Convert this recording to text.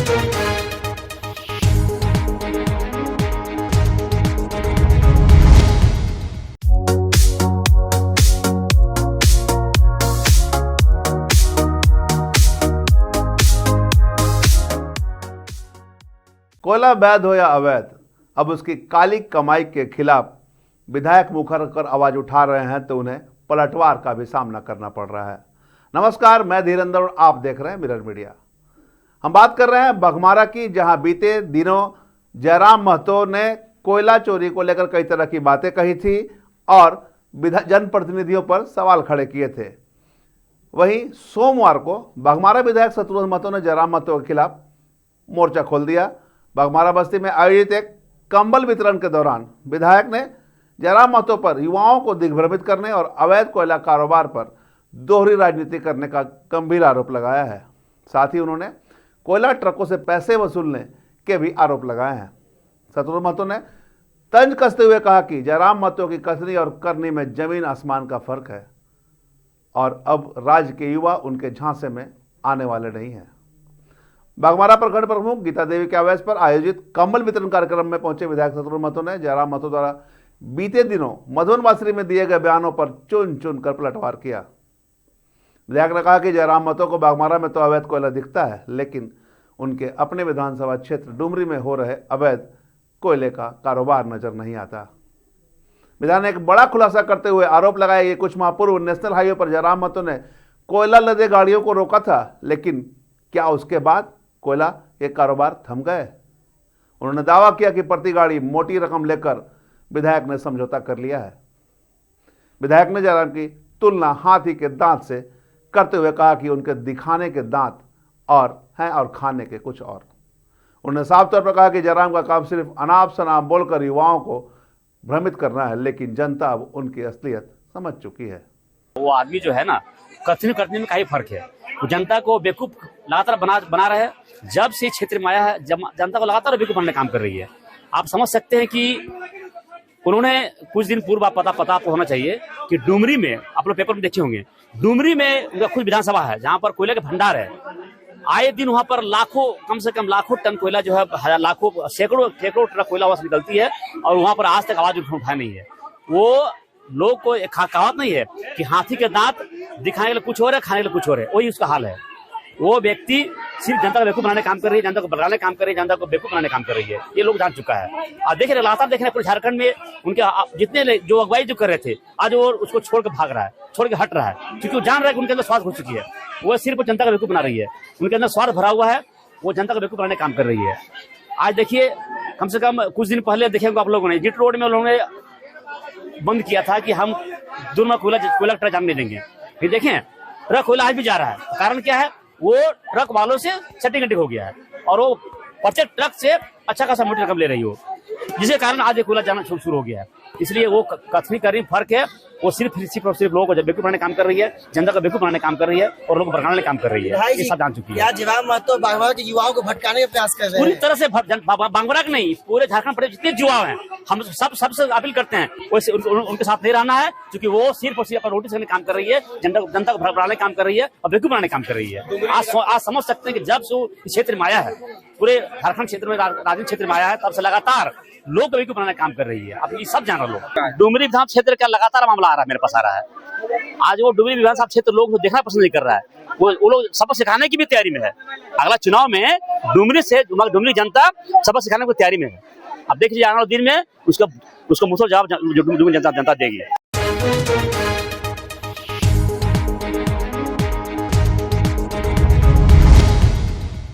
कोयला वैध हो या अवैध, अब उसकी काली कमाई के खिलाफ विधायक मुखर होकर आवाज उठा रहे हैं तो उन्हें पलटवार का भी सामना करना पड़ रहा है। नमस्कार, मैं धीरेन्द्र और आप देख रहे हैं मिरर मीडिया। हम बात कर रहे हैं बघमारा की, जहां बीते दिनों जयराम महतो ने कोयला चोरी को लेकर कई तरह की बातें कही थी और जनप्रतिनिधियों पर सवाल खड़े किए थे। वहीं सोमवार को बघमारा विधायक शत्रुघ्न महतो ने जयराम महतो के खिलाफ मोर्चा खोल दिया। बघमारा बस्ती में आयोजित एक कंबल वितरण के दौरान विधायक ने जयराम महतो पर युवाओं को दिग्भ्रमित करने और अवैध कोयला कारोबार पर दोहरी राजनीति करने का गंभीर आरोप लगाया है। साथ ही उन्होंने कोयला ट्रकों से पैसे वसूलने के भी आरोप लगाए हैं। शत्रुघ्न महतो ने तंज कसते हुए कहा कि जयराम महतो की कथनी और करनी में जमीन आसमान का फर्क है और अब राज्य के युवा उनके झांसे में आने वाले नहीं हैं। बघमारा प्रखंड प्रमुख गीता देवी के आवेश पर आयोजित कंबल वितरण कार्यक्रम में पहुंचे विधायक शत्रुघ्न महतो ने जयराम महतो द्वारा बीते दिनों मधुबन वासरी में दिए गए बयानों पर चुन चुन कर पलटवार किया। विधायक ने कहा कि जयराम महतो को बघमारा में तो अवैध कोयला दिखता है, लेकिन उनके अपने विधानसभा क्षेत्र डुमरी में हो रहे अवैध कोयले का कारोबार नजर नहीं आता। विधायक ने एक बड़ा खुलासा करते हुए आरोप लगाया कि कुछ माह पूर्व नेशनल हाईवे पर जयराम महतो ने कोयला लदे गाड़ियों को रोका था, लेकिन क्या उसके बाद कोयला के कारोबार थम गए? उन्होंने दावा किया कि प्रति गाड़ी मोटी रकम लेकर विधायक ने समझौता कर लिया है। विधायक ने जयराम की तुलना हाथी के दांत से करते हुए कहा कि उनके दिखाने के दांत और हैं और खाने के कुछ और। उन्होंने साफ तौर पर कहा कि जयराम का काम सिर्फ अनाप शनाप बोलकर युवाओं को भ्रमित करना है, लेकिन जनता अब उनकी असलियत समझ चुकी है। वो आदमी जो है ना, कथनी करने में काफी फर्क है। जनता को बेवकूफ लगातार बना रहे हैं। जब से क्षेत्र में आया है, जनता को लगातार बेवकूफ बनने का काम कर रही है। आप समझ सकते हैं कि उन्होंने कुछ दिन पूर्व पता आपको होना चाहिए कि डुमरी में, आप लोग पेपर में देखे होंगे, डुमरी में उनका खुद विधानसभा है जहां पर कोयले के भंडार है। आए दिन वहां पर लाखों, कम से कम लाखों टन कोयला जो है, लाखों सैकड़ों ट्रक कोयला वहां से निकलती है और वहां पर आज तक आवाज उठाई नहीं है। वो लोग को एक कहावत नहीं है कि हाथी के दांत दिखाने के लिए कुछ और है, खाने के लिए कुछ और है। वही उसका हाल है। वो व्यक्ति सिर्फ जनता को बेवकूफ बनाने काम कर रही है, जनता को बदलाने काम कर रही है, जनता को बेवकूफ बनाने काम कर रही है। ये लोग जान चुका है। और देख रहे, लगातार देख रहे हैं पूरे झारखंड में उनके जितने जो अगुवाई जो कर रहे थे, आज वो उसको छोड़ के भाग रहा है, छोड़ के हट रहा है, क्योंकि वो जान रहा है कि उनके अंदर स्वार्थ हो चुकी है। वो सिर्फ जनता का बेवकूफ बना रही है, उनके अंदर स्वार्थ भरा हुआ है। वो जनता को बेवकूफ बनाने काम कर रही है। आज देखिए, कम से कम कुछ दिन पहले देखेंगे आप लोगों ने जिट रोड में उन्होंने बंद किया था कि हम दूर में कोयला ट्रक जाने नहीं देंगे। फिर देखें, ट्रक कोयला आज भी जा रहा है। कारण क्या है? वो ट्रक वालों से सेटिंग हो गया है और वो प्रत्येक ट्रक से अच्छा खासा मोटी रकम ले रही हो, जिसके कारण आज कोयला जाना शुरू हो गया है। इसलिए वो कथनी कर रही फर्क है। वो सिर्फ लोगों को बेवकूफ बनाने काम कर रही है, जनता को बेवकूफ बनाने काम कर रही है और लोगों को भड़काने काम कर रही है। ये सब जान चुकी है। जयराम महतो बघमारा के युवाओं को भटकाने का प्रयास कर रहे हैं। पूरी तरह से बघमारा के नहीं, पूरे झारखंड प्रदेश जितने युवा हैं, हम सबसे अपील करते हैं उनके साथ नहीं रहना है, क्योंकि वो सिर्फ और सिर्फ रोटी से काम कर रही है, जनता को भड़काने काम कर रही है और बेवकूफ बनाने काम कर रही है। आज समझ सकते हैं कि जब से इस क्षेत्र में आया है, पूरे झारखंड क्षेत्र में, राजनीतिक क्षेत्र में आया है, तब से लगातार लोग को बेवकूफ बनाने काम कर रही है। अब ये सब जान रहे लोग। डुमरी विधानसभा क्षेत्र का लगातार मामला आ रहा है, मेरे पास आ रहा है। आज वो डुमरी विधानसभा क्षेत्र लोग देखना पसंद नहीं कर रहा है। वो लोग सबक सिखाने की भी तैयारी में है। अगला चुनाव में डुमरी जनता सबक सिखाने की तैयारी में है। अब देखिए, आने वाले दिन में उसका मुसल जवाब डुमरी जनता देगी।